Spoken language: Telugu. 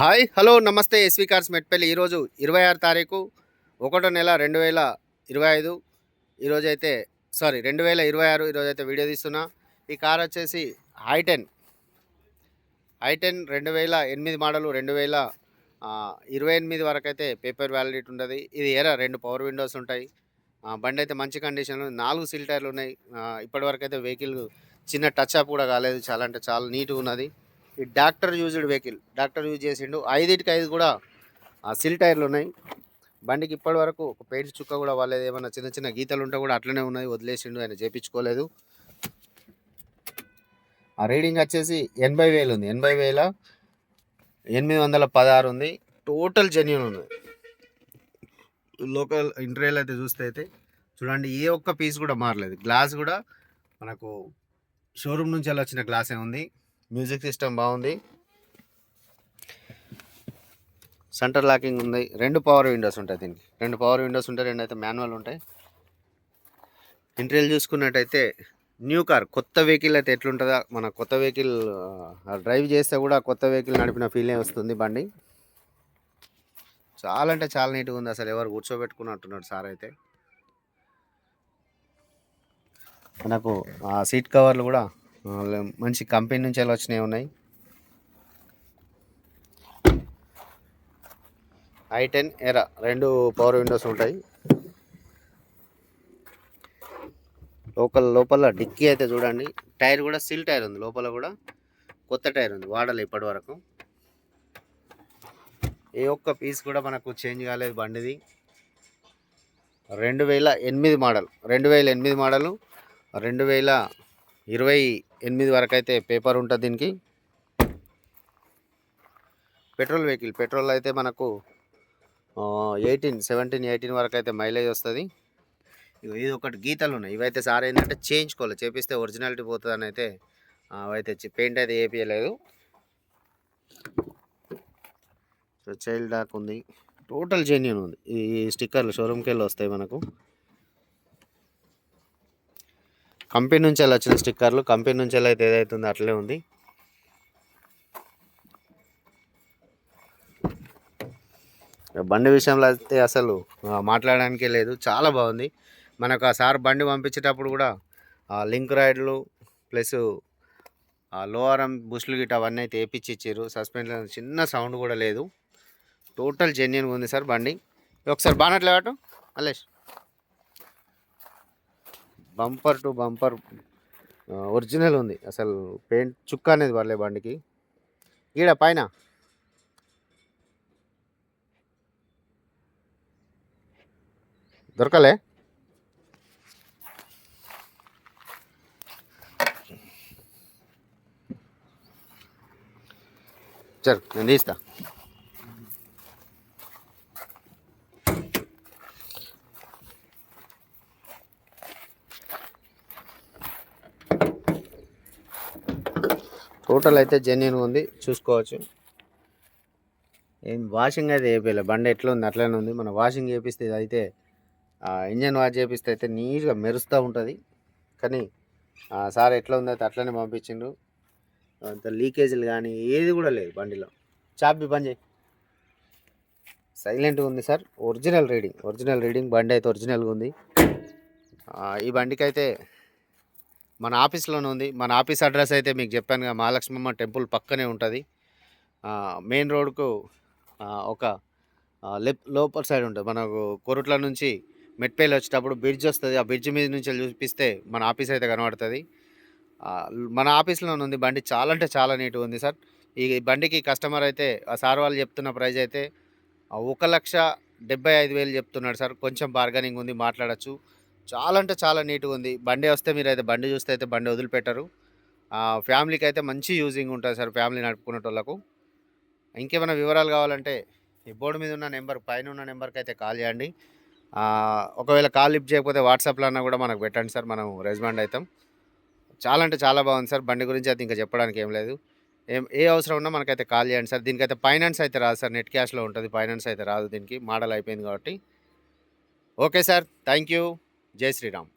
హాయ్ హలో నమస్తే ఎస్వి కార్స్ మెట్పల్లి. ఈరోజు 26 తారీఖు 1వ నెల 2025. ఈరోజైతే 2026 ఈరోజైతే వీడియో తీస్తున్నా. ఈ కార్ వచ్చేసి i10 2008 మోడలు. 2028 వరకు అయితే పేపర్ వ్యాలిడిటీ ఉంటుంది. ఇది రెండు పవర్ విండోస్ ఉంటాయి. బండి అయితే మంచి కండిషన్లో 4 సీల్ టైర్లు ఉన్నాయి. ఇప్పటివరకు అయితే వెహికల్ చిన్న టచ్ అప్ కూడా కాలేదు. చాలా అంటే చాలా నీట్గా ఉన్నది. ఈ doctor used vehicle, doctor use చేసిండు. 5కి 5 కూడా సిల్ టైర్లు ఉన్నాయి. బండికి ఇప్పటి వరకు ఒక పెయింట్ చుక్క కూడా వాళ్ళేది. ఏమన్నా చిన్న చిన్న గీతలు ఉంటే కూడా అట్లనే ఉన్నాయి, వదిలేసిండు, ఆయన చేపించుకోలేదు. ఆ రీడింగ్ వచ్చేసి 80,000 ఉంది. 80,816 ఉంది. టోటల్ జెన్యూన్ ఉంది. లోకల్ ఇంటీరియర్ అయితే చూస్తే అయితే చూడండి, ఏ ఒక్క పీస్ కూడా మారలేదు. గ్లాస్ కూడా మనకు షోరూమ్ నుంచి అలా వచ్చిన గ్లాసే ఉంది. మ్యూజిక్ సిస్టమ్ బాగుంది. సెంటర్ లాకింగ్ ఉంది. 2 పవర్ విండోస్ ఉంటాయి. దీనికి 2 పవర్ విండోస్ ఉంటాయి. 2 అయితే మాన్యువల్ ఉంటాయి. ఇంటీరియర్ చూసుకున్నట్టయితే న్యూ కార్, కొత్త వెహికల్ అయితే ఎట్లుంటుందో, మన కొత్త వెహికల్ డ్రైవ్ చేస్తే కూడా కొత్త వెహికల్ నడిపిన ఫీలే వస్తుంది బండి. చాలా అంటే చాలా నీట్గా ఉంది. అసలు ఎవరు కూర్చోబెట్టుకున్నట్టున్నాడు సార్ అయితే. మనకు సీట్ కవర్లు కూడా మంచి కంపెనీ నుంచి ఎలా వచ్చినవి ఉన్నాయి. i10 ఎరా 2 పవర్ విండోస్ ఉంటాయి. లోపల డిక్కీ అయితే చూడండి, టైర్ కూడా సిల్ టైర్ ఉంది. లోపల కూడా కొత్త టైర్ ఉంది, వాడలే ఇప్పటి వరకు. ఏ ఒక్క పీస్ కూడా మనకు చేంజ్ కాలేదు బండిది. 2008 మోడల్. 2028 వరకు అయితే పేపర్ ఉంటుంది దీనికి. Petrol vehicle. పెట్రోల్ అయితే మనకు 18 వరకు అయితే మైలేజ్ వస్తుంది. ఇది ఒకటి గీతలు ఉన్నాయి. ఇవైతే సార్ ఏంటంటే చేయించుకోవాలి, చేపిస్తే ఒరిజినాలిటీ పోతుందని అయితే అవైతే పెయింట్ అయితే వేయలేదు. సో చైల్డ్ లాక్ ఉంది. టోటల్ జెన్యూన్ ఉంది. ఈ స్టిక్కర్లు షోరూమ్కి వెళ్ళి వస్తాయి మనకు. కంపెనీ నుంచి వెళ్ళి వచ్చిన స్టిక్కర్లు. కంపెనీ నుంచి వెళ్ళి అయితే ఏదైతుందో అట్లే ఉంది. బండి విషయంలో అయితే అసలు మాట్లాడడానికే లేదు, చాలా బాగుంది. మనకు ఆ సార్ బండి పంపించేటప్పుడు కూడా లింక్ రైడ్లు ప్లస్ లోవర్ బుష్లు గిట్ట అవన్నీ అయితే వేపించి ఇచ్చారు. సస్పెన్షన్ చిన్న సౌండ్ కూడా లేదు. టోటల్ జెన్యూన్గా ఉంది సార్ బండి. ఒకసారి బానట్లు వాటు Mallesh. Bumper to bumper original ఉంది. అసలు పెయింట్ చుక్క అనేది పడలే బండికి. ఈడ పైన దొరకలే. సరే నేను తీస్తా. టోటల్ అయితే జెన్యూన్గా ఉంది, చూసుకోవచ్చు. ఏం వాషింగ్ అయితే వేయలే. బండి ఎట్లా ఉంది అట్లనే ఉంది. మన వాషింగ్ చేపిస్తే అయితే ఇంజన్ వాష్ చేపిస్తే అయితే నీట్గా మెరుస్తూ ఉంటుంది. కానీ సార్ ఎట్లా ఉంది అయితే అట్లనే పంపించిండు. అంత లీకేజీలు కానీ ఏది కూడా లేదు బండిలో. చాపి పని చేయి. సైలెంట్గా ఉంది సార్. ఒరిజినల్ రీడింగ్ బండి అయితే ఒరిజినల్గా ఉంది. ఈ బండికి అయితే మన ఆఫీస్లోనే ఉంది. మన ఆఫీస్ అడ్రస్ అయితే మీకు చెప్పాను కదా, మహాలక్ష్మమ్మ టెంపుల్ పక్కనే ఉంటుంది. మెయిన్ రోడ్కు ఒక లోపల సైడ్ ఉంటుంది. మనకు కొరుట్ల నుంచి మెట్పల్లి వచ్చేటప్పుడు బ్రిడ్జ్ వస్తుంది. ఆ బ్రిడ్జ్ మీద నుంచి చూపిస్తే మన ఆఫీస్ అయితే కనబడుతుంది. మన ఆఫీస్లోనే ఉంది. బండి చాలా అంటే చాలా నీట్గా ఉంది సార్. ఈ బండికి కస్టమర్ అయితే ఆ సార్ వాళ్ళు చెప్తున్న ప్రైస్ అయితే 1,75,000 చెప్తున్నాడు సార్. కొంచెం బార్గెనింగ్ ఉంది, మాట్లాడచ్చు. చాలా అంటే చాలా నీట్గా ఉంది. బండి వస్తే మీరు అయితే బండి చూస్తే అయితే బండి వదిలిపెట్టరు. ఫ్యామిలీకి అయితే మంచి యూజింగ్ ఉంటుంది సార్, ఫ్యామిలీ నడుపుకునేటోళ్ళకు. ఇంకేమైనా వివరాలు కావాలంటే ఈ బోర్డు మీద ఉన్న నెంబర్, పైన ఉన్న నెంబర్కి అయితే కాల్ చేయండి. ఒకవేళ కాల్ లిఫ్ట్ చేయకపోతే వాట్సాప్లో అన్నా కూడా మనకు పెట్టండి సార్, మనం రెస్పాండ్ అవుతాం. చాలా అంటే చాలా బాగుంది సార్. బండి గురించి అయితే ఇంకా చెప్పడానికి ఏం లేదు. ఏ అవసరం ఉన్నా మనకైతే కాల్ చేయండి సార్. దీనికైతే ఫైనాన్స్ అయితే రాదు సార్, నెట్ క్యాష్లో ఉంటుంది. ఫైనాన్స్ అయితే రాదు దీనికి, మోడల్ అయిపోయింది కాబట్టి. Okay sir, thank you. జై శ్రీరామ్.